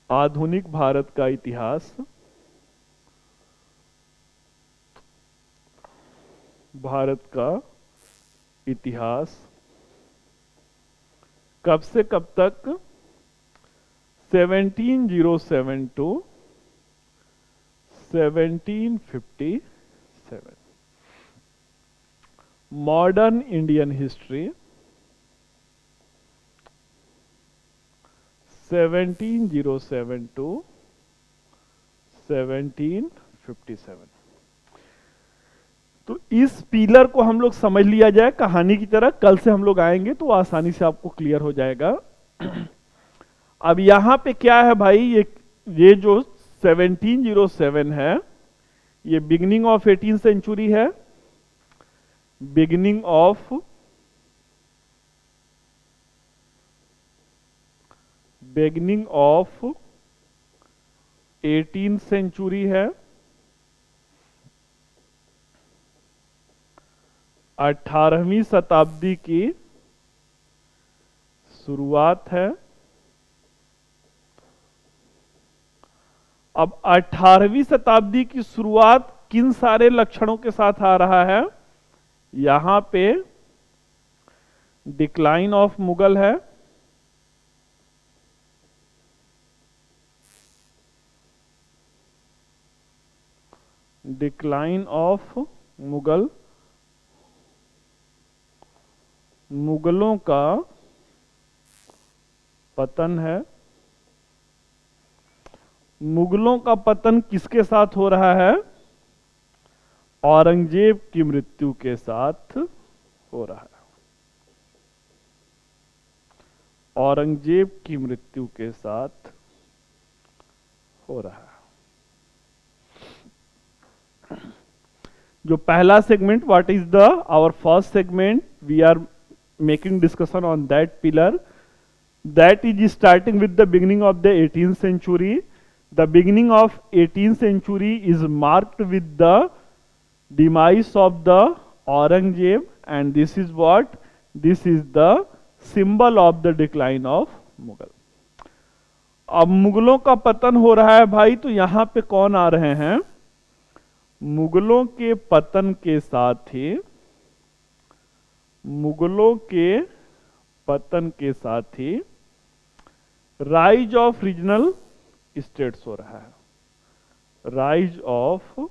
आधुनिक भारत का इतिहास। भारत का इतिहास कब से कब तक? 1707 to 1757। Modern Indian history 1707 to 1757। तो इस पिलर को हम लोग समझ लिया जाए कहानी की तरह, कल से हम लोग आएंगे तो आसानी से आपको क्लियर हो जाएगा। अब यहां पे क्या है भाई, ये जो 1707 है, ये बिगिनिंग ऑफ 18th सेंचुरी है। बिगिनिंग ऑफ 18th सेंचुरी है। 18वीं शताब्दी की शुरुआत है। अब 18वीं शताब्दी की शुरुआत किन सारे लक्षणों के साथ आ रहा है? यहां पे डिक्लाइन ऑफ मुगल है, डिक्लाइन ऑफ मुगल, मुगलों का पतन है। मुगलों का पतन किसके साथ हो रहा है? औरंगजेब की मृत्यु के साथ हो रहा है। औरंगजेब की मृत्यु के साथ हो रहा है। जो पहला segment, what is the our first segment, we are making discussion on that pillar, that is starting with the beginning of the 18th century. The beginning of 18th century is marked with the demise of the Aurangzeb, and this is what? This is the symbol of the decline of Mughal. अब मुगलों का पतन हो रहा है भाई, तो यहां पे कौन आ रहे हैं? मुगलों के पतन के साथ ही, मुगलों के पतन के साथ ही राइज ऑफ रीजनल स्टेट्स हो रहा है। Rise of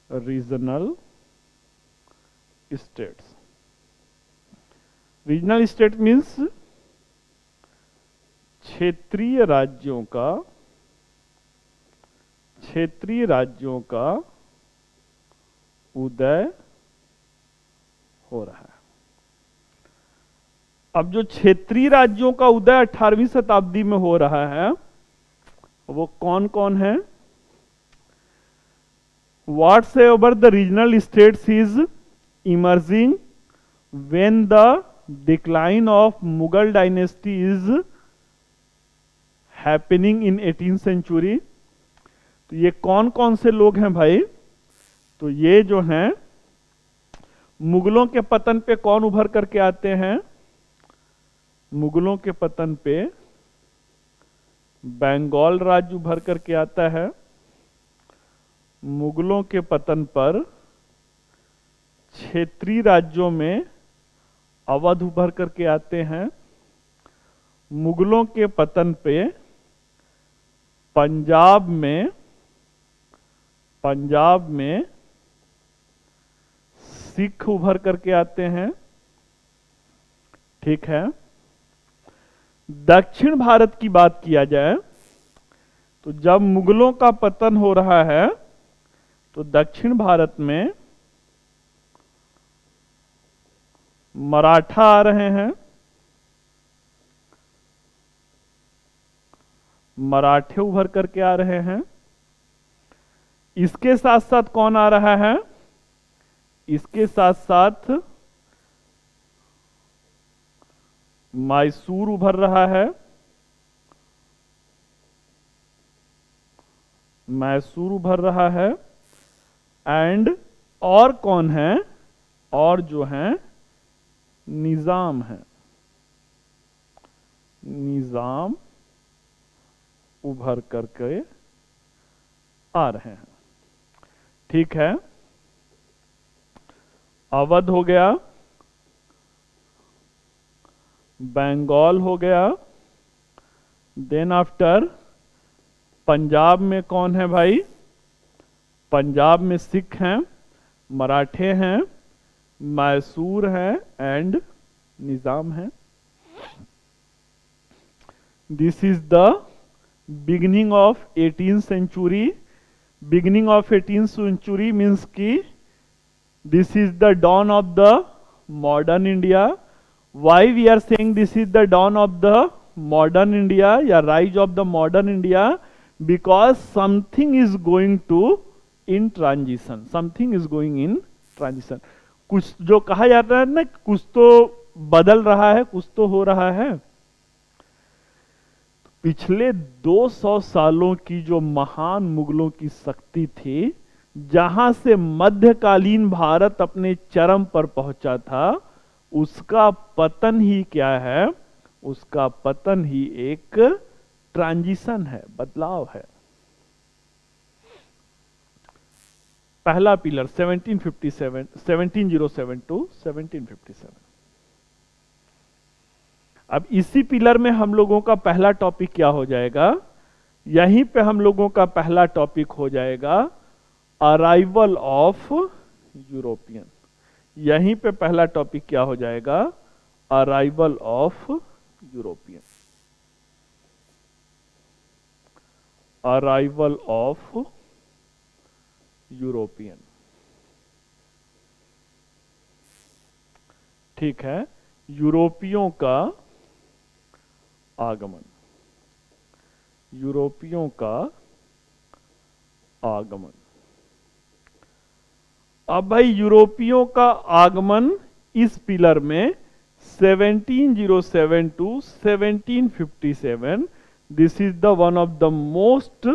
regional states. Regional state means क्षेत्रीय राज्यों का, क्षेत्रीय राज्यों का उदय हो रहा है। अब जो क्षेत्रीय राज्यों का उदय 18वीं शताब्दी में हो रहा है, वो कौन कौन है? What's ever the regional states is emerging when the decline of Mughal dynasty is happening in 18th century. तो ये कौन कौन से लोग हैं भाई? तो ये जो हैं, मुगलों के पतन पे कौन उभर करके आते हैं? मुगलों के पतन पे बंगाल राज्य उभर करके आता है। मुगलों के पतन पर क्षेत्रीय राज्यों में अवध उभर करके आते हैं। मुगलों के पतन पे पंजाब में सिख उभर करके आते हैं। ठीक है। दक्षिण भारत की बात किया जाए तो जब मुगलों का पतन हो रहा है तो दक्षिण भारत में मराठा आ रहे हैं। मराठे उभर करके आ रहे हैं। इसके साथ साथ कौन आ रहा है? इसके साथ साथ मैसूर उभर रहा है। मैसूर उभर रहा है। एंड और कौन है? और जो हैं निजाम हैं, निजाम उभर करके आ रहे हैं। ठीक है, अवध हो गया, बंगाल हो गया, देन आफ्टर पंजाब में कौन है भाई? पंजाब में सिख हैं, मराठे हैं, मैसूर हैं एंड निजाम हैं। This is the beginning of 18th century. Beginning of 18th century means की this is the dawn of the modern India. Why we are saying this is the dawn of the modern India या rise of the modern India? Because something is going to in transition, something is going in transition. कुछ जो कहा जाता है ना, कुछ तो बदल रहा है, कुछ तो हो रहा है। पिछले 200 सालों की जो महान मुगलों की शक्ति थी, जहां से मध्यकालीन भारत अपने चरम पर पहुंचा था, उसका पतन ही क्या है? उसका पतन ही एक ट्रांजिशन है, बदलाव है। पहला पिलर 1707 टू 1757। अब इसी पिलर में हम लोगों का पहला टॉपिक क्या हो जाएगा? यहीं पे हम लोगों का पहला टॉपिक हो जाएगा अराइवल ऑफ यूरोपियन। यहीं पे पहला टॉपिक क्या हो जाएगा? Arrival of European. Arrival of European. ठीक है, यूरोपियों का आगमन, यूरोपियों का आगमन। अब भाई यूरोपियों का आगमन इस पिलर में 1707 to 1757, this is the one of the most,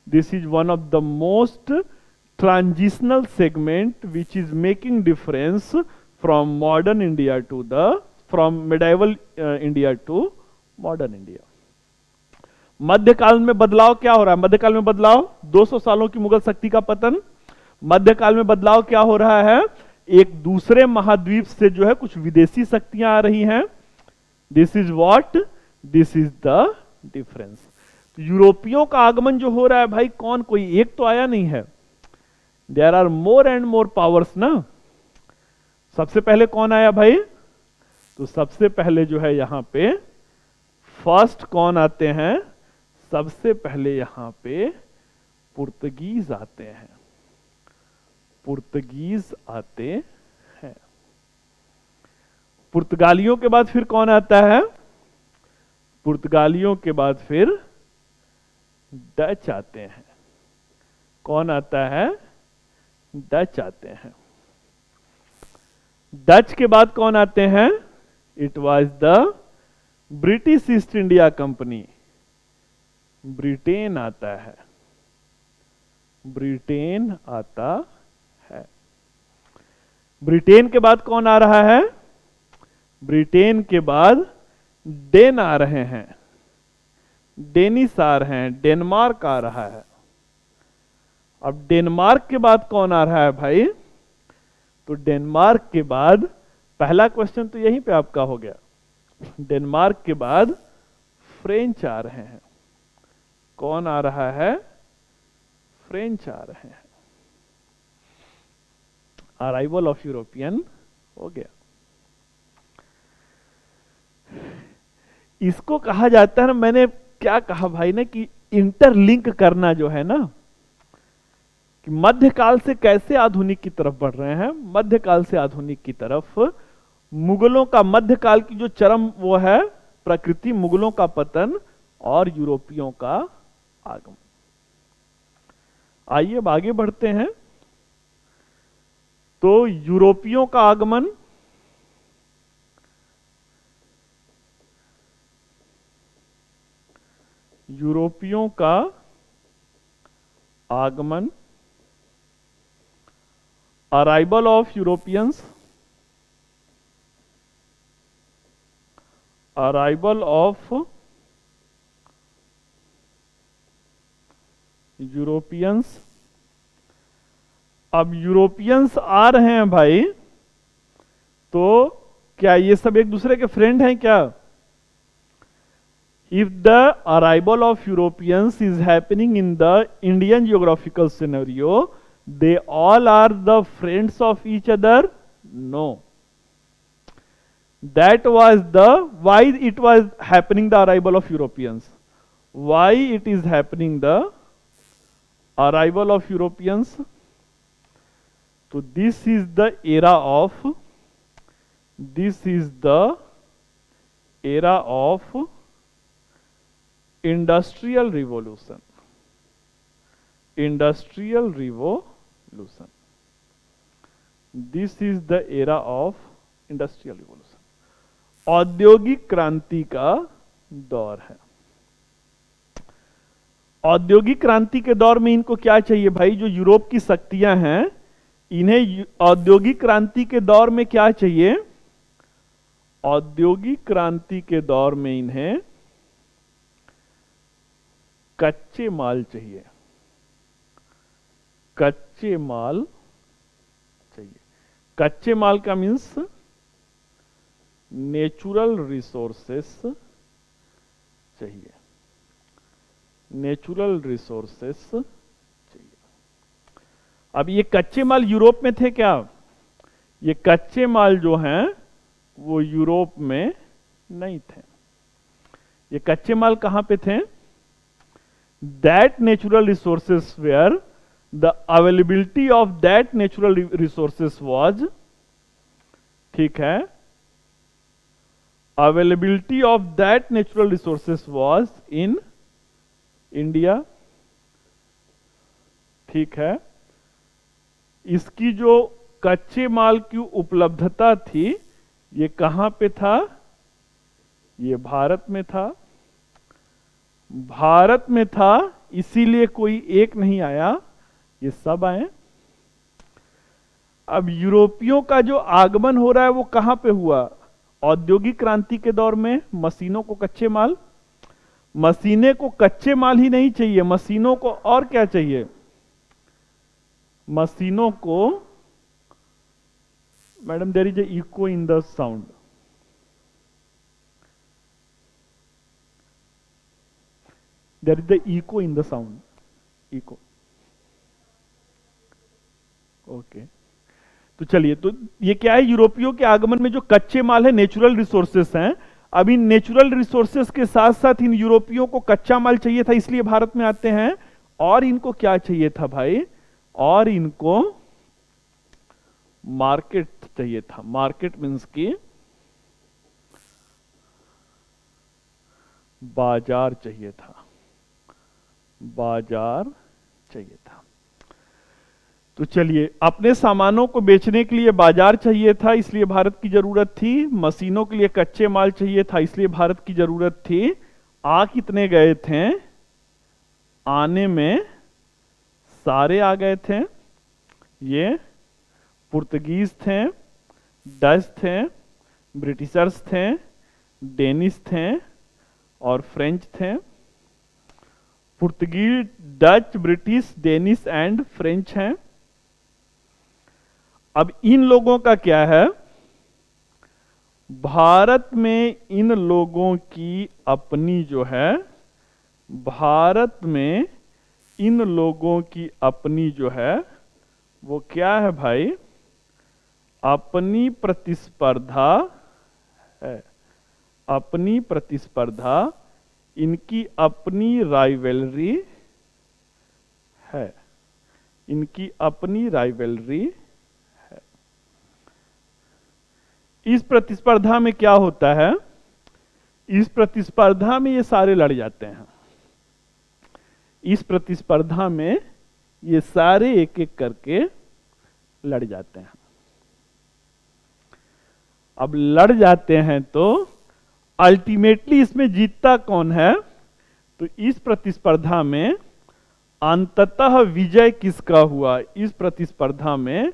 this is one of the most transitional segment which is making difference from modern India to the, from medieval India to modern India. मध्यकाल में बदलाव क्या हो रहा है? मध्यकाल में बदलाव 200 सालों की मुगल शक्ति का पतन। मध्यकाल में बदलाव क्या हो रहा है? एक दूसरे महाद्वीप से जो है कुछ विदेशी शक्तियां आ रही हैं। This is what, this is the difference. यूरोपियों का आगमन जो हो रहा है भाई, कौन, कोई एक तो आया नहीं है, there are more and more powers ना। सबसे पहले कौन आया भाई? तो सबसे पहले जो है यहां पे फर्स्ट कौन आते हैं? सबसे पहले यहां पे पुर्तगीज आते हैं, पुर्तगीज आते हैं। पुर्तगालियों के बाद फिर कौन आता है? पुर्तगालियों के बाद फिर डच आते हैं। कौन आता है? डच आते हैं। डच के बाद कौन आते हैं? It was the British east India company, Britain आता है, ब्रिटेन आता है। ब्रिटेन के बाद कौन आ रहा है? ब्रिटेन के बाद डेन आ रहे हैं, डेनिस आ रहे हैं, डेनमार्क आ रहा है। अब डेनमार्क के बाद कौन आ रहा है भाई? तो डेनमार्क के बाद, पहला क्वेश्चन तो यहीं पे आपका हो गया, डेनमार्क के बाद फ्रेंच आ रहे हैं। कौन आ रहा है? फ्रेंच आ रहे हैं। अराइवल ऑफ यूरोपियन हो गया। इसको कहा जाता है ना, मैंने क्या कहा भाई ना, कि इंटरलिंक करना जो है ना, कि मध्यकाल से कैसे आधुनिक की तरफ बढ़ रहे हैं। मध्यकाल से आधुनिक की तरफ मुगलों का, मध्यकाल की जो चरम वो है प्रकृति, मुगलों का पतन और यूरोपियों का आगमन। आइए अब आगे बढ़ते हैं। तो यूरोपियों का आगमन, यूरोपियों का आगमन arrival of Europeans, arrival of Europeans. अब यूरोपियंस आ रहे हैं भाई, तो क्या ये सब एक दूसरे के फ्रेंड हैं क्या? If the arrival of Europeans is happening in the Indian geographical scenario, they all are the friends of each other? No. That was the why it was happening the arrival of Europeans. Why it is happening the arrival of Europeans? So this is the era of industrial revolution. Industrial revolution. This is the era of industrial revolution. औद्योगिक क्रांति का दौर है। औद्योगिक क्रांति के दौर में इनको क्या चाहिए भाई? जो यूरोप की शक्तियां हैं, इन्हें औद्योगिक क्रांति के दौर में क्या चाहिए? औद्योगिक क्रांति के दौर में इन्हें कच्चे माल चाहिए। कच्चे माल चाहिए। कच्चे माल का मीन्स नेचुरल रिसोर्सेस चाहिए। नेचुरल रिसोर्सेस चाहिए। अब ये कच्चे माल यूरोप में थे क्या? ये कच्चे माल जो हैं वो यूरोप में नहीं थे। ये कच्चे माल कहां पे थे? That natural resources where the availability of that natural resources was, ठीक है, availability of that natural resources was in India, ठीक है। इसकी जो कच्चे माल की उपलब्धता थी, ये कहां पे था? ये भारत में था। भारत में था, इसीलिए कोई एक नहीं आया, ये सब आए। अब यूरोपियों का जो आगमन हो रहा है वो कहां पे हुआ? औद्योगिक क्रांति के दौर में। मशीनों को कच्चे माल, मशीनें को कच्चे माल ही नहीं चाहिए, मशीनों को और क्या चाहिए? मशीनों को, madam there is a echo in the sound. There is the echo in the sound. Echo, okay. तो चलिए, तो ये क्या है? यूरोपियों के आगमन में जो कच्चे माल है, नेचुरल रिसोर्सेस हैं। अब इन नेचुरल रिसोर्सेस के साथ साथ इन यूरोपियों को कच्चा माल चाहिए था, इसलिए भारत में आते हैं। और इनको क्या चाहिए था भाई? और इनको मार्केट चाहिए था। मार्केट मीन्स की बाजार चाहिए था। बाजार चाहिए था। तो चलिए, अपने सामानों को बेचने के लिए बाजार चाहिए था, इसलिए भारत की जरूरत थी। मशीनों के लिए कच्चे माल चाहिए था, इसलिए भारत की जरूरत थी। आ कितने गए थे? आने में सारे आ गए थे। ये पुर्तगीज थे, डच थे, ब्रिटिशर्स थे, डेनिश थे और फ्रेंच थे। Portuguese, Dutch, British, Danish and French हैं। अब इन लोगों का क्या है? भारत में इन लोगों की अपनी जो है, भारत में इन लोगों की अपनी जो है वो क्या है भाई? अपनी प्रतिस्पर्धा है। अपनी प्रतिस्पर्धा, इनकी अपनी राइवलरी है। इनकी अपनी राइवलरी है। इस प्रतिस्पर्धा में क्या होता है? इस प्रतिस्पर्धा में ये सारे लड़ जाते हैं। इस प्रतिस्पर्धा में ये सारे एक एक करके लड़ जाते हैं। अब लड़ जाते हैं तो अल्टीमेटली इसमें जीतता कौन है? तो इस प्रतिस्पर्धा में अंततः विजय किसका हुआ? इस प्रतिस्पर्धा में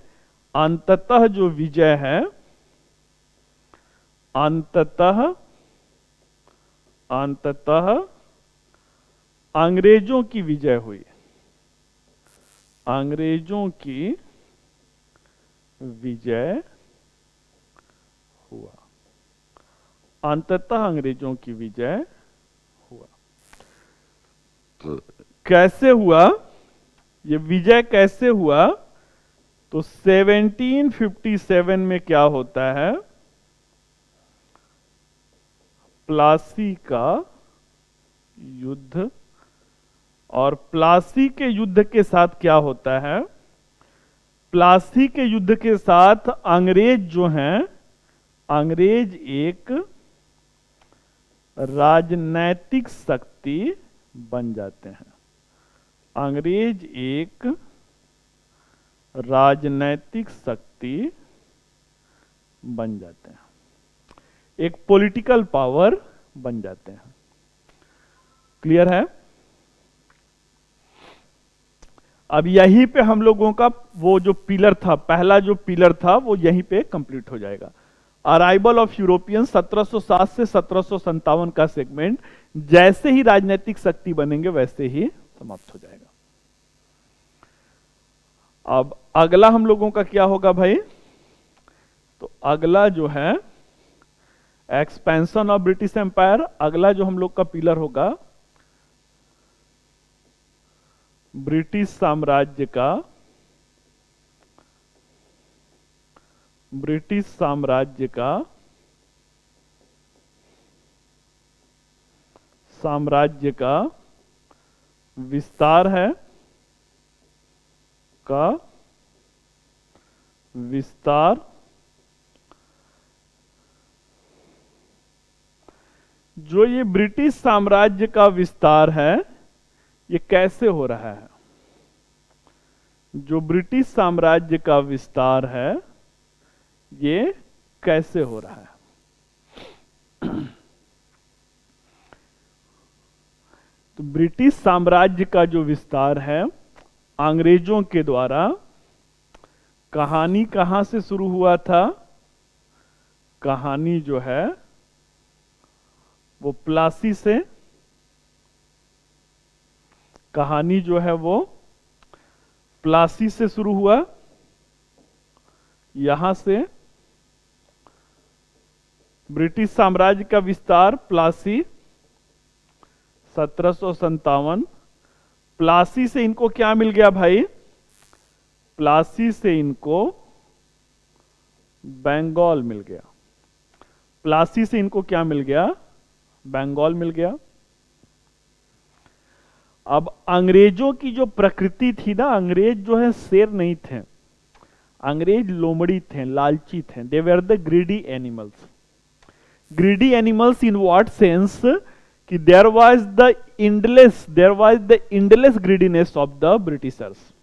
अंततः जो विजय है, अंततः अंग्रेजों की विजय हुई, अंग्रेजों की विजय हुआ, अंततः अंग्रेजों की विजय हुआ। कैसे हुआ ये विजय, कैसे हुआ? तो 1757 में क्या होता है, प्लासी का युद्ध, और प्लासी के युद्ध के साथ क्या होता है, प्लासी के युद्ध के साथ अंग्रेज जो हैं, अंग्रेज एक राजनैतिक शक्ति बन जाते हैं, अंग्रेज एक राजनैतिक शक्ति बन जाते हैं, एक पॉलिटिकल पावर बन जाते हैं। क्लियर है? अब यहीं पे हम लोगों का वो जो पिलर था, पहला जो पिलर था, वो यहीं पे कंप्लीट हो जाएगा। अराइवल ऑफ यूरोपियन 1707 से 1757 का सेगमेंट जैसे ही राजनीतिक शक्ति बनेंगे वैसे ही समाप्त हो जाएगा। अब अगला हम लोगों का क्या होगा भाई? तो अगला जो है एक्सपेंशन ऑफ ब्रिटिश एम्पायर, अगला जो हम लोग का पिलर होगा ब्रिटिश साम्राज्य का, ब्रिटिश साम्राज्य का साम्राज्य का विस्तार है, का विस्तार। जो ये ब्रिटिश साम्राज्य का विस्तार है ये कैसे हो रहा है? जो ब्रिटिश साम्राज्य का विस्तार है ये कैसे हो रहा है? तो ब्रिटिश साम्राज्य का जो विस्तार है अंग्रेजों के द्वारा, कहानी कहां से शुरू हुआ था? कहानी जो है वो प्लासी से, कहानी जो है वो प्लासी से शुरू हुआ। यहां से ब्रिटिश साम्राज्य का विस्तार प्लासी 1757। प्लासी से इनको क्या मिल गया भाई? प्लासी से इनको बंगाल मिल गया। प्लासी से इनको क्या मिल गया? बंगाल मिल गया। अब अंग्रेजों की जो प्रकृति थी ना, अंग्रेज जो है शेर नहीं थे, अंग्रेज लोमड़ी थे, लालची थे। They were the greedy animals. Greedy animals in what sense कि there was the endless greediness of the Britishers.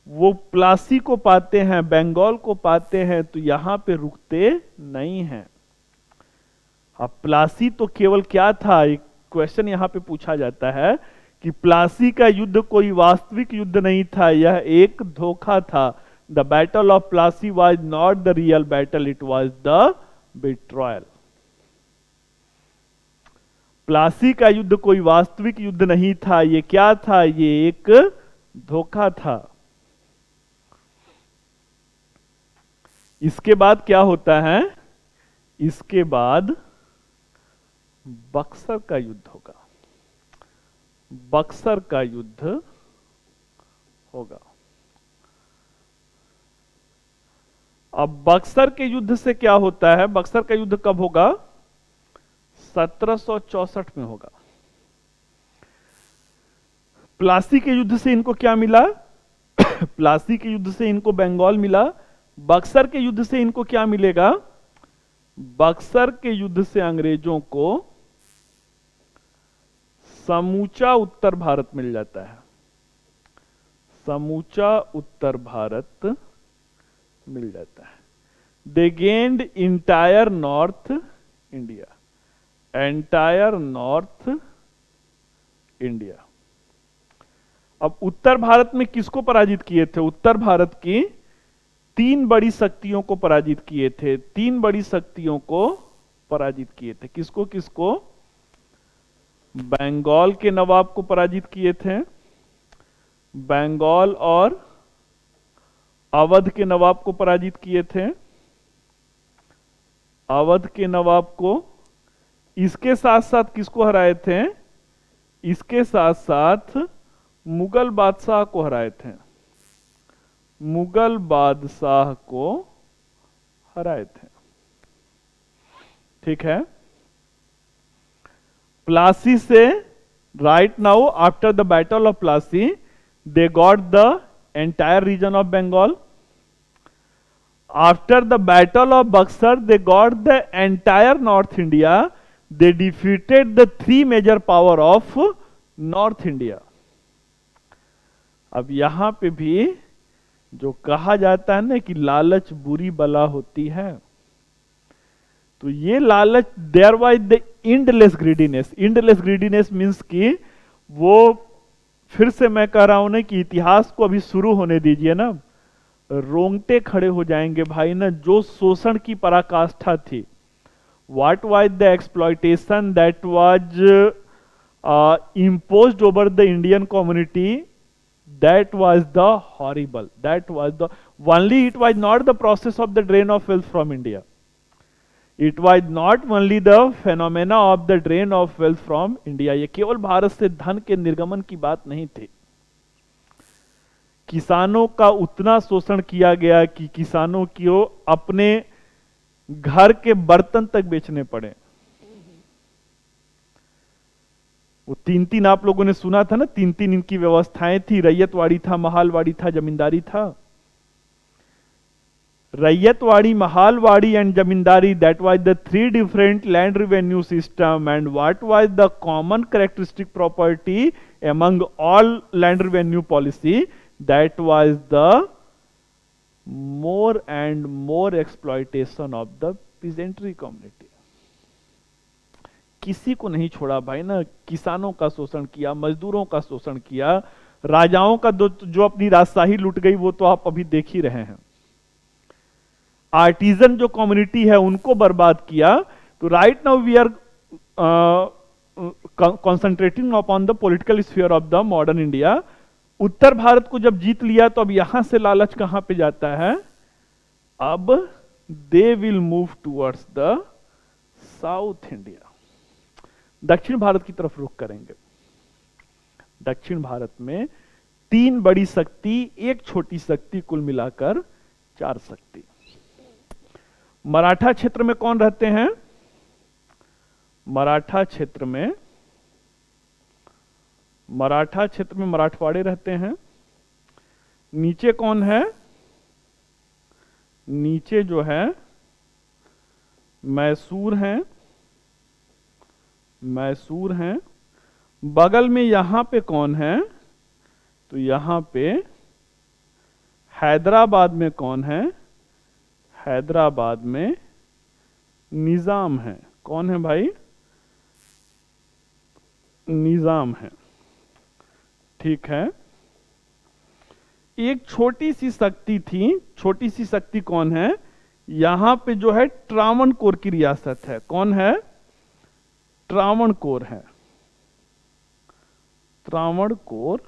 वो प्लासी को पाते हैं, बंगाल को पाते हैं, तो यहां पे रुकते नहीं हैं। अब प्लासी तो केवल क्या था, एक क्वेश्चन यहां पे पूछा जाता है कि प्लासी का युद्ध कोई वास्तविक युद्ध नहीं था, यह एक धोखा था। The battle of Plassey was not the real battle, it was the betrayal. Plassey का युद्ध कोई वास्तविक युद्ध नहीं था, ये क्या था? ये एक धोखा था। इसके बाद क्या होता है? इसके बाद बक्सर का युद्ध होगा। बक्सर का युद्ध होगा। अब बक्सर के युद्ध से क्या होता है? बक्सर का युद्ध कब होगा? 1764 में होगा। प्लासी के युद्ध से इनको क्या मिला? प्लासी के युद्ध से इनको बंगाल मिला। बक्सर के युद्ध से इनको क्या मिलेगा? बक्सर के युद्ध से अंग्रेजों को समूचा उत्तर भारत मिल जाता है। समूचा उत्तर भारत मिल जाता है। They gained entire North India, entire north India. अब उत्तर भारत में किसको पराजित किए थे? उत्तर भारत की तीन बड़ी शक्तियों को पराजित किए थे, तीन बड़ी शक्तियों को पराजित किए थे। किसको किसको? बंगाल के नवाब को पराजित किए थे, बंगाल और अवध के नवाब को पराजित किए थे, अवध के नवाब को। इसके साथ साथ किसको हराए थे? इसके साथ साथ मुगल बादशाह को हराए थे, मुगल बादशाह को हराए थे। ठीक है। प्लासी से right now after the battle of Plassey they got the entire region of Bengal. After the battle of Buxar they got the entire north India. They defeated the three major power of north India. अब यहां पे भी जो कहा जाता है ना कि लालच बुरी बला होती है, तो ये लालच, there was the endless greediness. Endless greediness means कि वो, फिर से मैं कह रहा हूं ना कि इतिहास को अभी शुरू होने दीजिए ना, रोंगटे खड़े हो जाएंगे भाई ना। जो शोषण की पराकाष्ठा थी, what was the exploitation that was imposed over the Indian community, that was the horrible, that was the only, it was not the process of the drain of wealth from India, it was not only the phenomena of the drain of wealth from India। ये केवल भारत से धन के निर्गमन की बात नहीं थी, किसानों का उतना शोषण किया गया कि किसानों को अपने घर के बर्तन तक बेचने पड़े। वो तीन तीन आप लोगों ने सुना था ना, तीन तीन इनकी व्यवस्थाएं थी, रैयतवाड़ी था, महालवाड़ी था, जमींदारी था। Ryotwari, Mahalwari and zamindari, that was the three different land revenue system. And what was the common characteristic property among all land revenue policy? That was the more and more exploitation of the peasantry community. किसी को नहीं छोड़ा भाई ना, किसानों का शोषण किया, मजदूरों का शोषण किया, राजाओं का जो अपनी राजशाही लूट गई वो तो आप अभी देख ही रहे हैं। आर्टिजन जो कम्युनिटी है उनको बर्बाद किया। तो right now we are concentrating upon the political sphere of the modern India. उत्तर भारत को जब जीत लिया तो अब यहां से लालच कहां पे जाता है? अब they will move towards the south India, दक्षिण भारत की तरफ रुख करेंगे। दक्षिण भारत में तीन बड़ी शक्ति, एक छोटी शक्ति, कुल मिलाकर चार शक्ति। मराठा क्षेत्र में कौन रहते हैं? मराठा क्षेत्र में मराठवाड़े रहते हैं। नीचे कौन है? नीचे जो है मैसूर हैं, मैसूर हैं। बगल में यहां पे कौन है? तो यहां पे हैदराबाद में कौन है? हैदराबाद में निजाम है। कौन है भाई? निजाम है। ठीक है। एक छोटी सी शक्ति थी, छोटी सी शक्ति कौन है? यहां पे जो है त्रावणकोर की रियासत है। कौन है? त्रावणकोर है, त्रावणकोर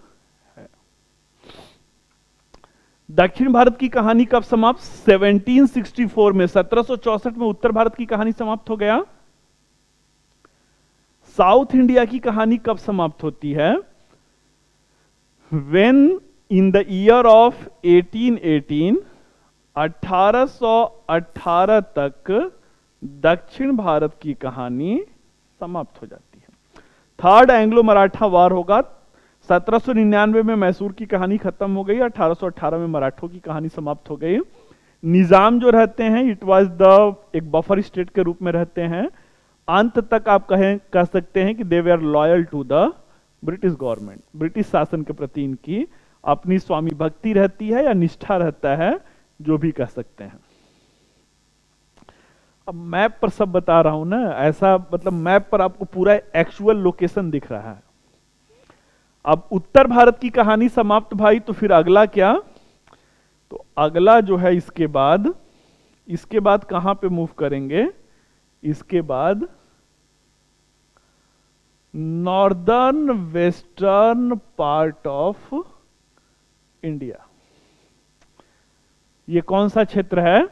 है। दक्षिण भारत की कहानी कब समाप्त? 1764 में, 1764 में उत्तर भारत की कहानी समाप्त हो गया। साउथ इंडिया की कहानी कब समाप्त होती है? When in the year of 1818, 1818 तक दक्षिण भारत की कहानी समाप्त हो जाती है। थर्ड एंग्लो मराठा वार होगा। 1799 में मैसूर की कहानी खत्म हो गई, 1818 में मराठों की कहानी समाप्त हो गई। निजाम जो रहते हैं, इट वाज द एक बफर स्टेट के रूप में रहते हैं। अंत तक आप कह सकते हैं कि they were loyal to the British government. British शासन के प्रति इनकी अपनी स्वामी भक्ति रहती है या निष्ठा रहता है, जो भी कह सकते हैं। अब मैप पर सब बता रहा हूं ना, ऐसा मतलब मैप पर आपको पूरा एक्चुअल लोकेशन दिख रहा है। अब उत्तर भारत की कहानी समाप्त भाई, तो फिर अगला क्या? तो अगला जो है इसके बाद कहां पे मूव करेंगे? इसके बाद northern western part of India. ये कौन सा क्षेत्र है?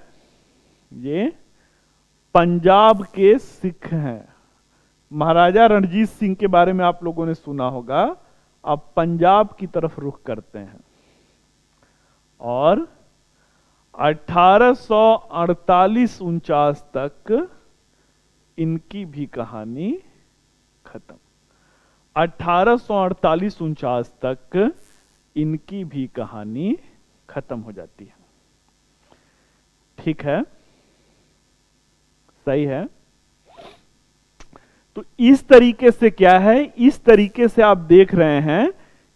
ये पंजाब के सिख हैं। महाराजा रणजीत सिंह के बारे में आप लोगों ने सुना होगा। अब पंजाब की तरफ रुख करते हैं और 1848-49 तक इनकी भी कहानी खत्म। 1848-49 तक इनकी भी कहानी खत्म हो जाती है। ठीक है, सही है। तो इस तरीके से क्या है, इस तरीके से आप देख रहे हैं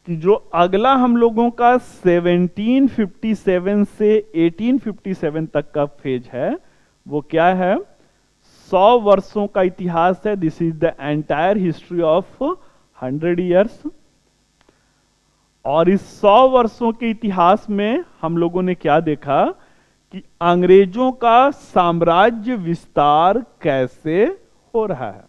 कि जो अगला हम लोगों का 1757 से 1857 तक का फेज है वो क्या है? 100 वर्षों का इतिहास है। This is the entire history of 100 years. और इस 100 वर्षों के इतिहास में हम लोगों ने क्या देखा कि अंग्रेजों का साम्राज्य विस्तार कैसे हो रहा है।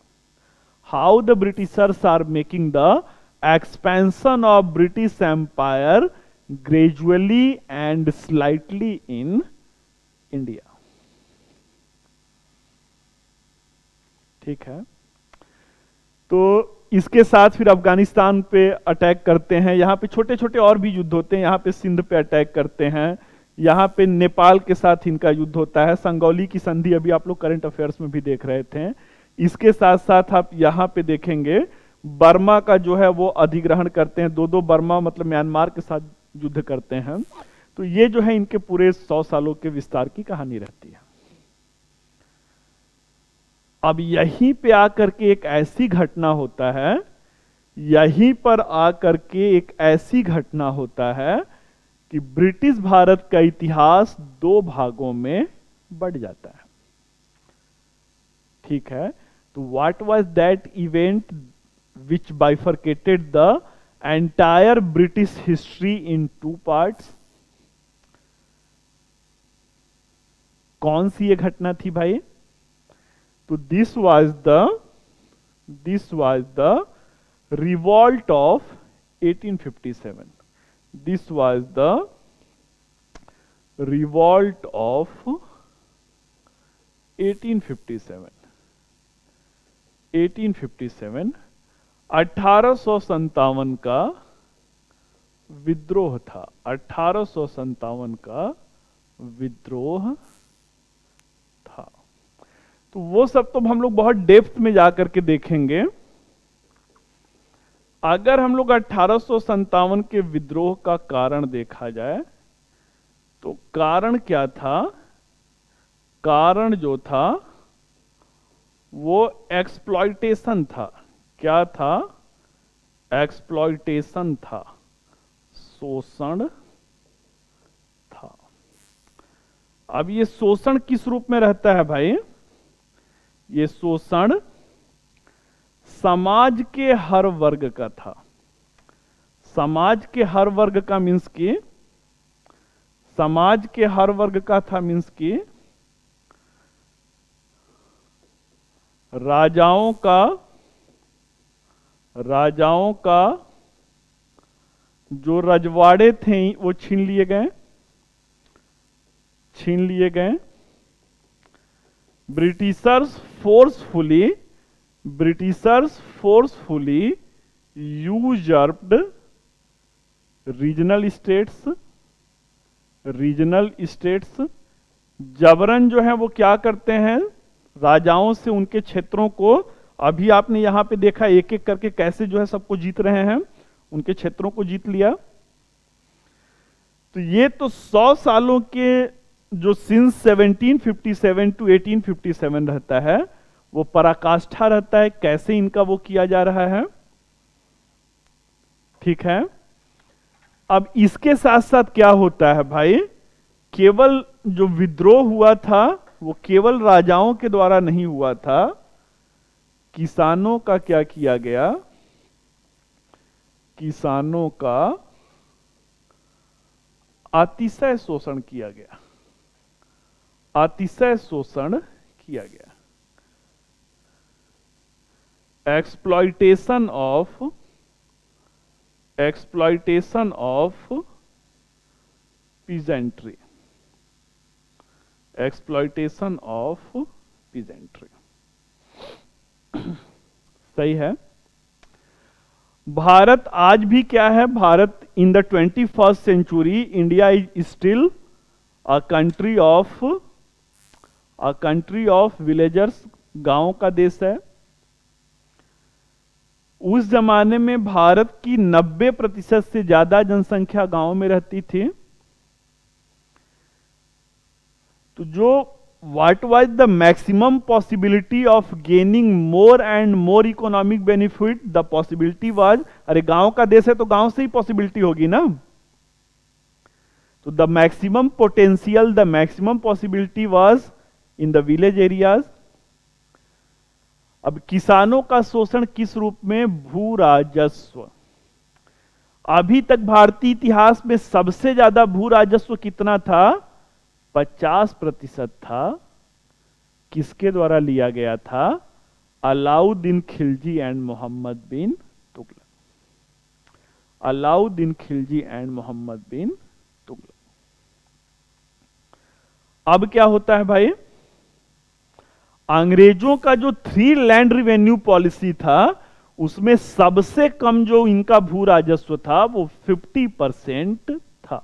How the Britishers are making the expansion of British empire gradually and slightly in India. ठीक है, तो इसके साथ फिर अफगानिस्तान पे अटैक करते हैं। यहां पे छोटे छोटे और भी युद्ध होते हैं। यहां पे सिंध पे अटैक करते हैं। यहाँ पे नेपाल के साथ इनका युद्ध होता है। संगौली की संधि अभी आप लोग करंट अफेयर्स में भी देख रहे थे। इसके साथ साथ आप यहाँ पे देखेंगे बर्मा का जो है वो अधिग्रहण करते हैं। दो बर्मा मतलब म्यांमार के साथ युद्ध करते हैं। तो ये जो है इनके पूरे 100 सालों के विस्तार की कहानी रहती है। अब यहीं पे आकर के एक ऐसी घटना होता है, यहीं पर आकर के एक ऐसी घटना होता है कि ब्रिटिश भारत का इतिहास 2 भागों में बढ़ जाता है। ठीक है, तो what was that event which bifurcated the entire British history in 2 parts? कौन सी ये घटना थी भाई? तो this was the revolt of 1857। This was the revolt of 1857। 1857 का विद्रोह था। 1857 का विद्रोह था। तो वो सब तो हम लोग बहुत डेप्थ में जाकर के देखेंगे। अगर हम लोग 1857 के विद्रोह का कारण देखा जाए तो कारण क्या था? कारण जो था वो एक्सप्लॉयटेशन था। क्या था? एक्सप्लॉयटेशन था, शोषण था। अब ये शोषण किस रूप में रहता है भाई? ये शोषण समाज के हर वर्ग का था। समाज के हर वर्ग का मीन्स की समाज के हर वर्ग का था मीन्स की राजाओं का जो रजवाड़े थे वो छीन लिए गए। Britishers forcefully usurped regional states. जबरन जो है वो क्या करते हैं? राजाओं से उनके क्षेत्रों को, अभी आपने यहां पे देखा एक एक करके कैसे जो है सबको जीत रहे हैं, उनके क्षेत्रों को जीत लिया। तो ये तो 100 सालों के जो सिंस 1757 टू 1857 रहता है वो पराकाष्ठा रहता है, कैसे इनका वो किया जा रहा है। ठीक है, अब इसके साथ साथ क्या होता है भाई? केवल जो विद्रोह हुआ था वो केवल राजाओं के द्वारा नहीं हुआ था, किसानों का क्या किया गया? किसानों का अतिशय शोषण किया गया, अतिशय शोषण किया गया। Exploitation of peasantry, exploitation of peasantry. सही है। भारत आज भी क्या है? Bharat in the 21st century, India is still a country of villagers, गांवों का देश है। उस जमाने में भारत की 90% से ज्यादा जनसंख्या गांव में रहती थी। तो जो what was the maximum possibility of gaining more and more economic benefit? The possibility was, अरे गांव का देश है तो गांव से ही पॉसिबिलिटी होगी ना। तो the maximum potential, the maximum possibility was in the village areas. अब किसानों का शोषण किस रूप में? भू राजस्व। अभी तक भारतीय इतिहास में सबसे ज्यादा भू राजस्व कितना था? 50% था। किसके द्वारा लिया गया था? अलाउद्दीन खिलजी एंड मोहम्मद बिन तुगलक। अलाउद्दीन खिलजी एंड मोहम्मद बिन तुगलक। अब क्या होता है भाई? अंग्रेजों का जो 3 लैंड रिवेन्यू पॉलिसी था, उसमें सबसे कम जो इनका भू राजस्व था वो 50% था।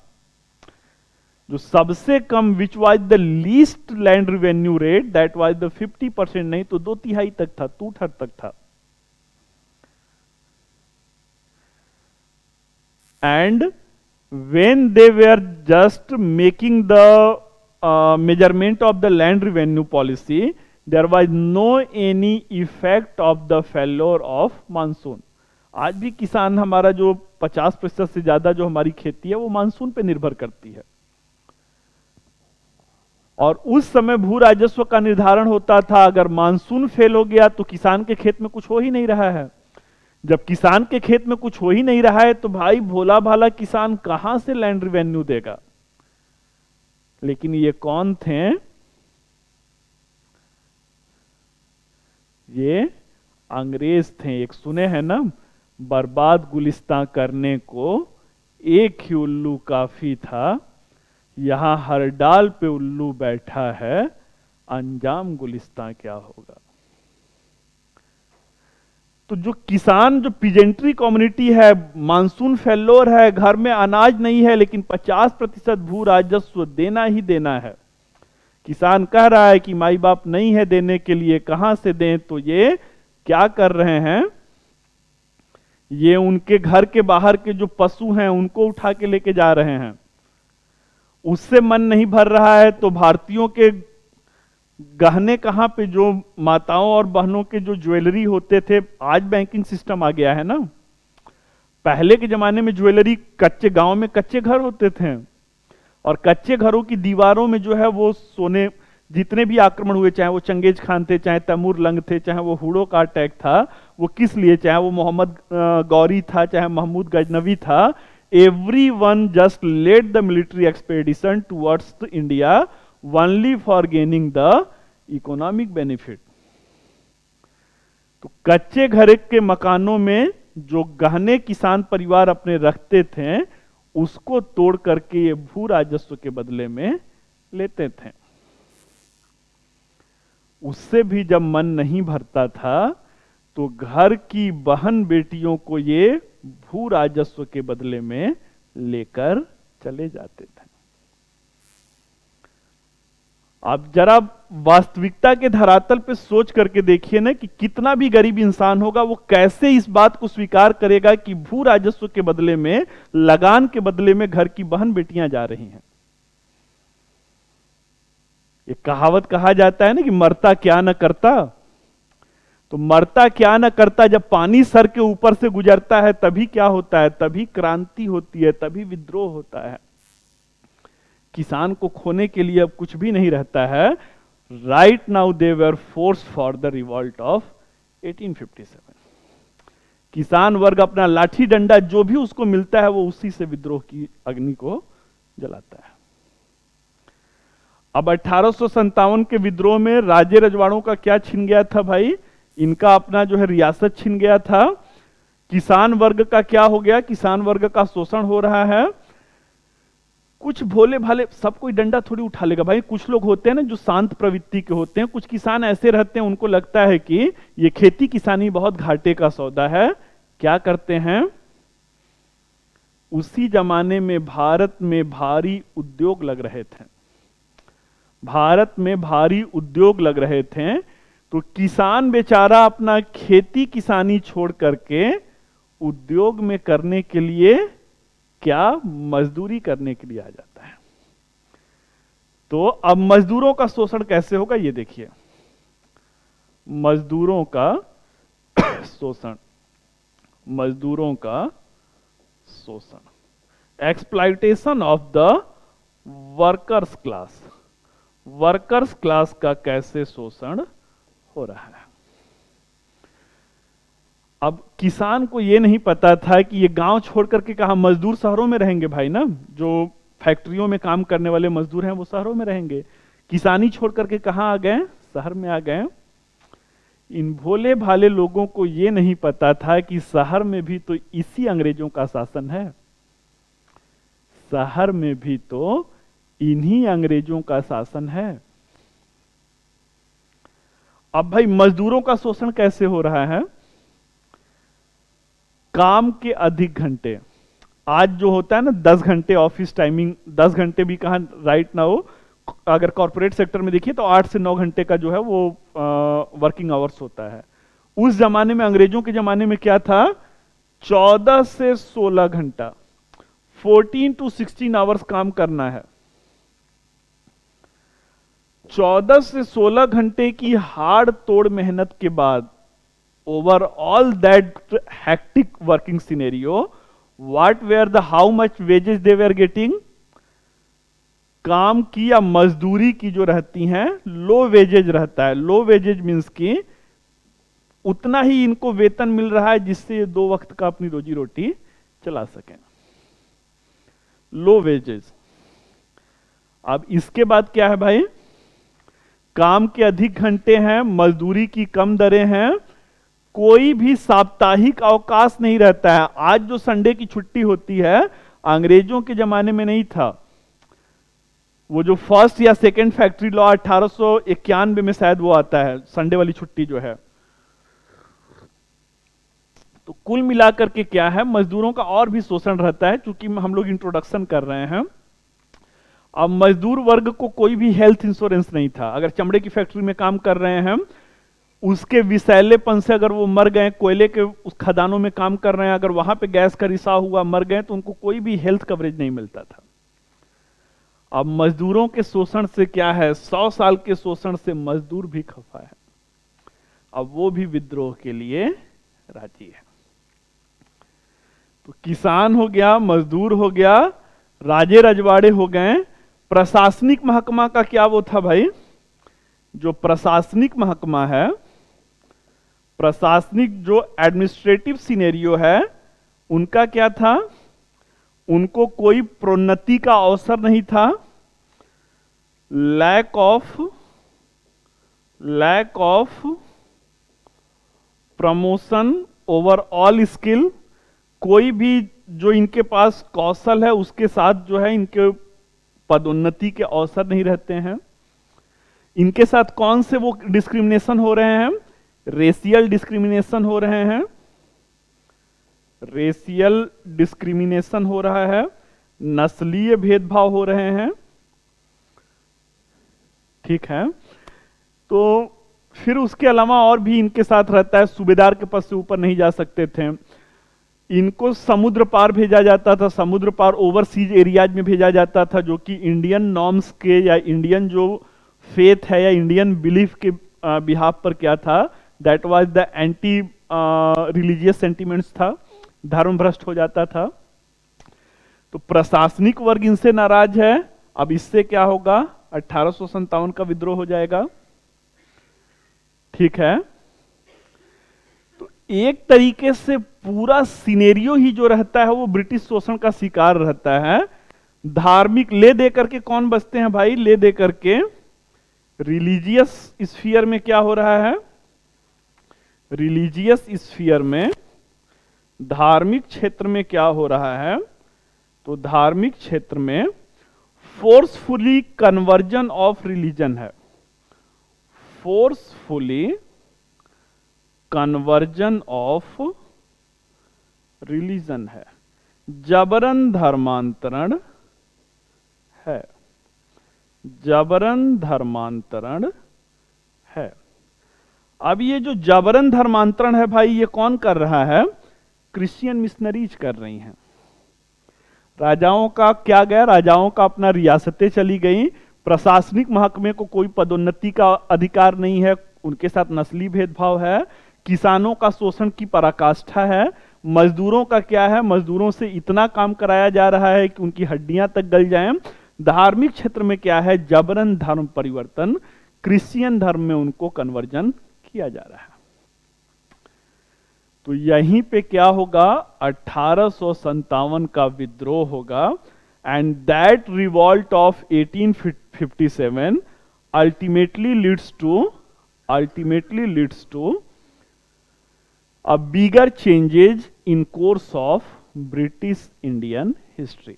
जो सबसे कम, which was the least land revenue rate, that was the 50%, नहीं तो 2/3 तक था, 2/3 तक था। And when they were just making the measurement of the land revenue policy, there was no any effect of the failure of monsoon. आज भी किसान हमारा जो 50% से ज्यादा जो हमारी खेती है वो मानसून पे निर्भर करती है। और उस समय भू राजस्व का निर्धारण होता था, अगर मानसून फेल हो गया तो किसान के खेत में कुछ हो ही नहीं रहा है। जब किसान के खेत में कुछ हो ही नहीं रहा है तो भाई भोला भाला किसान कहां से लैंड रिवेन्यू देगा? लेकिन ये कौन थे? ये अंग्रेज थे। एक सुने हैं ना, बर्बाद गुलिस्तां करने को एक ही उल्लू काफी था, यहां हर डाल पे उल्लू बैठा है, अंजाम गुलिस्तां क्या होगा। तो जो किसान, जो पीजेंट्री कम्युनिटी है, मानसून फेल्योर है, घर में अनाज नहीं है, लेकिन 50% भू राजस्व देना ही देना है। किसान कह रहा है कि माई बाप नहीं है देने के लिए, कहां से दें? तो ये क्या कर रहे हैं? ये उनके घर के बाहर के जो पशु हैं उनको उठा के लेके जा रहे हैं। उससे मन नहीं भर रहा है तो भारतीयों के गहने कहां पे, जो माताओं और बहनों के जो ज्वेलरी होते थे, आज बैंकिंग सिस्टम आ गया है ना। पहले के जमाने में ज्वेलरी कच्चे, गांव में कच्चे घर होते थे, और कच्चे घरों की दीवारों में जो है वो सोने, जितने भी आक्रमण हुए, चाहे वो चंगेज खान थे, चाहे तैमूर लंग थे, चाहे वो हुडो का अटैक था, वो किस लिए, चाहे वो मोहम्मद गौरी था, चाहे महमूद गजनवी था, everyone just led the military expedition towards India only for gaining the economic benefit. तो कच्चे घर के मकानों में जो गहने किसान परिवार अपने रखते थे, उसको तोड़ करके ये भू राजस्व के बदले में लेते थे। उससे भी जब मन नहीं भरता था तो घर की बहन बेटियों को ये भू राजस्व के बदले में लेकर चले जाते थे। आप जरा वास्तविकता के धरातल पे सोच करके देखिए ना कि कितना भी गरीब इंसान होगा वो कैसे इस बात को स्वीकार करेगा कि भू राजस्व के बदले में, लगान के बदले में घर की बहन बेटियां जा रही हैं। ये कहावत कहा जाता है ना कि मरता क्या न करता। तो मरता क्या न करता, जब पानी सर के ऊपर से गुजरता है तभी क्या होता है? तभी क्रांति होती है, तभी विद्रोह होता है। किसान को खोने के लिए अब कुछ भी नहीं रहता है। Right now they were force for the revolt of 1857। किसान वर्ग अपना लाठी डंडा जो भी उसको मिलता है वो उसी से विद्रोह की अग्नि को जलाता है। अब 1857 के विद्रोह में राजे रजवाड़ों का क्या छिन गया था भाई? इनका अपना जो है रियासत छिन गया था। किसान वर्ग का क्या हो गया? किसान वर्ग का शोषण हो रहा है। कुछ भोले भाले, सब कोई डंडा थोड़ी उठा लेगा भाई। कुछ लोग होते हैं ना जो शांत प्रवृत्ति के होते हैं, कुछ किसान ऐसे रहते हैं उनको लगता है कि ये खेती किसानी बहुत घाटे का सौदा है। क्या करते हैं? उसी जमाने में भारत में भारी उद्योग लग रहे थे, भारत में भारी उद्योग लग रहे थे, तो किसान बेचारा अपना खेती किसानी छोड़ करके उद्योग में करने के लिए, क्या मजदूरी करने के लिए आ जाता है। तो अब मजदूरों का शोषण कैसे होगा ये देखिए। मजदूरों का शोषण, मजदूरों का शोषण, exploitation of the workers class, workers class का कैसे शोषण हो रहा है। अब किसान को यह नहीं पता था कि ये गांव छोड़ करके कहा, मजदूर शहरों में रहेंगे भाई ना, जो फैक्ट्रियों में काम करने वाले मजदूर हैं वो शहरों में रहेंगे। किसानी छोड़ करके कहां आ गए? शहर में आ गए। इन भोले भाले लोगों को यह नहीं पता था कि शहर में भी तो इसी अंग्रेजों का शासन है, शहर में भी तो इन्हीं अंग्रेजों का शासन है। अब भाई मजदूरों का शोषण कैसे हो रहा है? काम के अधिक घंटे, आज जो होता है ना 10 घंटे ऑफिस टाइमिंग, 10 घंटे भी कहां राइट ना हो, अगर कॉर्पोरेट सेक्टर में देखिए तो 8 से 9 घंटे का जो है वो वर्किंग आवर्स होता है। उस जमाने में, अंग्रेजों के जमाने में क्या था? 14 से 16 घंटा, 14 to 16 आवर्स काम करना है। 14 से 16 घंटे की हार्ड तोड़ मेहनत के बाद, overall that hectic working scenario, what were the, how much wages they were getting? काम की या मजदूरी की जो रहती हैं, लो वेजेज रहता है। लो वेजेज मीन्स की उतना ही इनको वेतन मिल रहा है जिससे ये 2 वक्त का अपनी रोजी रोटी चला सकें। Low wages. अब इसके बाद क्या है भाई? काम के अधिक घंटे हैं, मजदूरी की कम दरें हैं, कोई भी साप्ताहिक अवकाश नहीं रहता है। आज जो संडे की छुट्टी होती है, अंग्रेजों के जमाने में नहीं था। वो जो फर्स्ट या सेकंड फैक्ट्री लॉ 1891 में शायद वो आता है, संडे वाली छुट्टी जो है। तो कुल मिलाकर के क्या है, मजदूरों का और भी शोषण रहता है, क्योंकि हम लोग इंट्रोडक्शन कर रहे हैं। अब मजदूर वर्ग को कोई भी हेल्थ इंश्योरेंस नहीं था। अगर चमड़े की फैक्ट्री में काम कर रहे हैं, उसके विषैलेपन से अगर वो मर गए, कोयले के उस खदानों में काम कर रहे हैं, अगर वहां पे गैस का रिसाव हुआ, मर गए, तो उनको कोई भी हेल्थ कवरेज नहीं मिलता था। अब मजदूरों के शोषण से क्या है, 100 साल के शोषण से मजदूर भी खफा है। अब वो भी विद्रोह के लिए राजी है। तो किसान हो गया, मजदूर हो गया, राजे रजवाड़े हो गए। प्रशासनिक महकमा का क्या वो था भाई? जो प्रशासनिक महकमा है, प्रशासनिक जो एडमिनिस्ट्रेटिव सिनेरियो है, उनका क्या था? उनको कोई प्रोन्नति का अवसर नहीं था। Lack of promotion overall skill, कोई भी जो इनके पास कौशल है उसके साथ जो है इनके पदोन्नति के अवसर नहीं रहते हैं। इनके साथ कौन से वो डिस्क्रिमिनेशन हो रहे हैं? रेशियल डिस्क्रिमिनेशन हो रहे हैं, रेशियल डिस्क्रिमिनेशन हो रहा है, नस्लीय भेदभाव हो रहे हैं। ठीक है। तो फिर उसके अलावा और भी इनके साथ रहता है, सूबेदार के पद से ऊपर नहीं जा सकते थे। इनको समुद्र पार भेजा जाता था, समुद्र पार ओवरसीज एरियाज में भेजा जाता था, जो कि इंडियन नॉर्म्स के या इंडियन जो फेथ है या इंडियन बिलीफ के बिहाफ पर क्या था, that was the anti religious sentiments था, धर्म भ्रष्ट हो जाता था। तो प्रशासनिक वर्ग इनसे नाराज है। अब इससे क्या होगा? 1857 का विद्रोह हो जाएगा। ठीक है। तो एक तरीके से पूरा सिनेरियो ही जो रहता है वो ब्रिटिश शोषण का शिकार रहता है। धार्मिक ले दे करके कौन बचते हैं भाई? ले दे करके रिलीजियस स्फीयर में क्या हो रहा है? रिलीजियस स्फीयर में, धार्मिक क्षेत्र में क्या हो रहा है? तो धार्मिक क्षेत्र में फोर्सफुली कन्वर्जन ऑफ रिलीजन है। फोर्सफुली कन्वर्जन ऑफ रिलीजन है, जबरन धर्मांतरण है, जबरन धर्मांतरण है। अब ये जो जबरन धर्मांतरण है भाई, ये कौन कर रहा है? क्रिश्चियन मिशनरीज कर रही हैं। राजाओं का क्या गया? राजाओं का अपना रियासतें चली गई, प्रशासनिक महकमे को कोई पदोन्नति का अधिकार नहीं है, उनके साथ नस्ली भेदभाव है, किसानों का शोषण की पराकाष्ठा है, मजदूरों का क्या है? मजदूरों से इतना काम कराया जा रहा है कि उनकी हड्डियां तक गल जाएं। धार्मिक क्षेत्र में क्या है? जबरन धर्म परिवर्तन, क्रिश्चियन धर्म में उनको कन्वर्जन किया जा रहा है। तो यहीं पे क्या होगा? 1857 का विद्रोह होगा, and that revolt of 1857 ultimately leads to a bigger changes in course of British Indian history.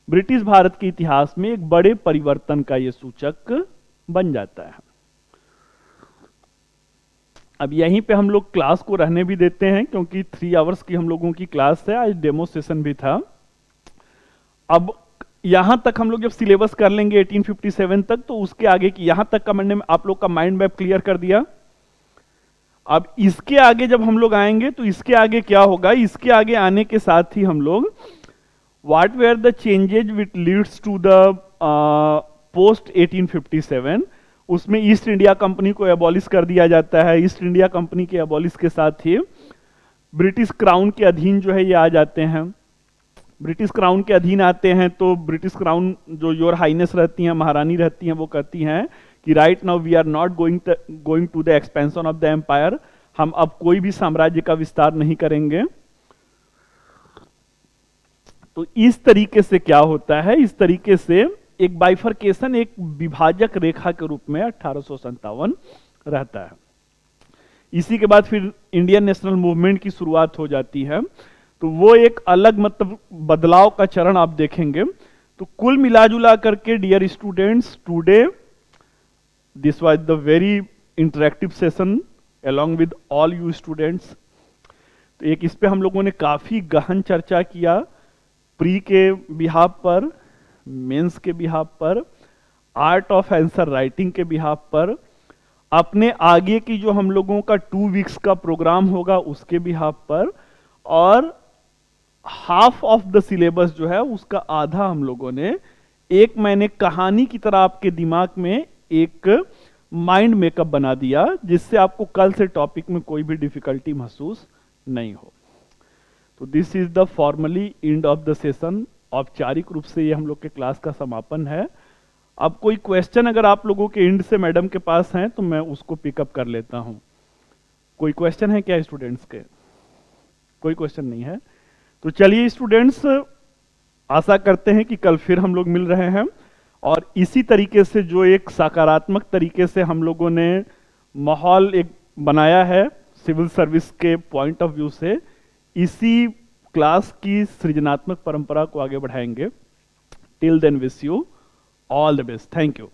British Bharat के इतिहास में एक बड़े परिवर्तन का यह सूचक बन जाता है। अब यहीं पे हम लोग क्लास को रहने भी देते हैं, क्योंकि 3 आवर्स की हम लोगों की क्लास है, आज डेमो सेशन भी था। अब यहां तक हम लोग जब सिलेबस कर लेंगे 1857 तक, तो उसके आगे की यहां तक का मैंने आप लोग का माइंड मैप क्लियर कर दिया। अब इसके आगे जब हम लोग आएंगे तो इसके आगे क्या होगा? इसके आगे आने के साथ ही हम लोग what were the changes which leads to the post 1857, उसमें ईस्ट इंडिया कंपनी को एबॉलिश कर दिया जाता है। ईस्ट इंडिया कंपनी के एबॉलिश के साथ ही ब्रिटिश क्राउन के अधीन जो है ये आ जाते हैं। ब्रिटिश क्राउन के अधीन आते हैं तो ब्रिटिश क्राउन जो योर हाइनेस रहती हैं, महारानी रहती हैं, वो कहती हैं कि right now we are not going to the expansion of the empire, हम अब कोई भी साम्राज्य का विस्तार नहीं करेंगे। तो इस तरीके से क्या होता है? इस तरीके से एक बाइफरकेशन, एक विभाजक रेखा के रूप में 1857 रहता है। इसी के बाद फिर इंडियन नेशनल मूवमेंट की शुरुआत हो जाती है, तो वो एक अलग मतलब बदलाव का चरण आप देखेंगे। तो कुल मिलाजुला करके dear students, today this was the very interactive session along with all you students. तो एक इस पे हम लोगों ने काफी गहन चर्चा किया, प्री के बिहाफ पर, मेंस के बिहाफ पर, आर्ट ऑफ आंसर राइटिंग के बिहाफ पर, अपने आगे की जो हम लोगों का 2 वीक्स का प्रोग्राम होगा उसके बिहाफ पर, और हाफ ऑफ द सिलेबस जो है उसका आधा हम लोगों ने एक मैंने कहानी की तरह आपके दिमाग में एक माइंड मेकअप बना दिया, जिससे आपको कल से टॉपिक में कोई भी डिफिकल्टी महसूस नहीं हो। तो this is the formally end of the session. औपचारिक रूप से ये हम लोग के क्लास का समापन है। अब कोई क्वेश्चन अगर आप लोगों के एंड से मैडम के पास हैं तो मैं उसको पिकअप कर लेता हूं। कोई क्वेश्चन है क्या स्टूडेंट्स के? कोई क्वेश्चन नहीं है। तो चलिए स्टूडेंट्स, आशा करते हैं कि कल फिर हम लोग मिल रहे हैं, और इसी तरीके से जो एक सकारात्मक तरीके से हम लोगों ने माहौल एक बनाया है सिविल सर्विस के पॉइंट ऑफ व्यू से, इसी क्लास की सृजनात्मक परंपरा को आगे बढ़ाएंगे। Till then wish you all the best. Thank you.